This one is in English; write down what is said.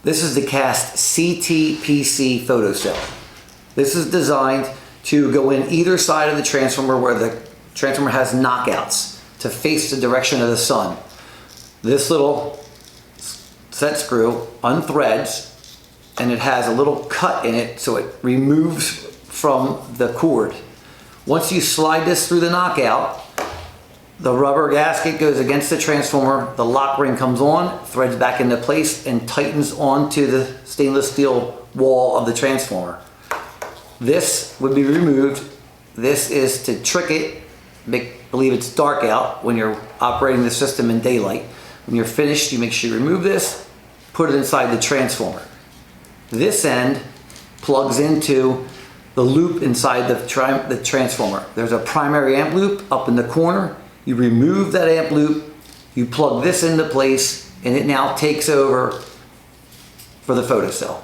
This is the cast CTPC photocell. This is designed to go in either side of the transformer where the transformer has knockouts to face the direction of the sun. This little set screw unthreads and it has a little cut in it so it removes from the cord. Once you slide this through the knockout, the rubber gasket goes against the transformer, the lock ring comes on, threads back into place and tightens onto the stainless steel wall of the transformer. This would be removed. This is to trick it, believe it's dark out when you're operating the system in daylight. When you're finished, you make sure you remove this, put it inside the transformer. This end plugs into the loop inside the transformer. There's a primary amp loop up in the corner. You remove that amp loop, you plug this into place, and it now takes over for the photocell.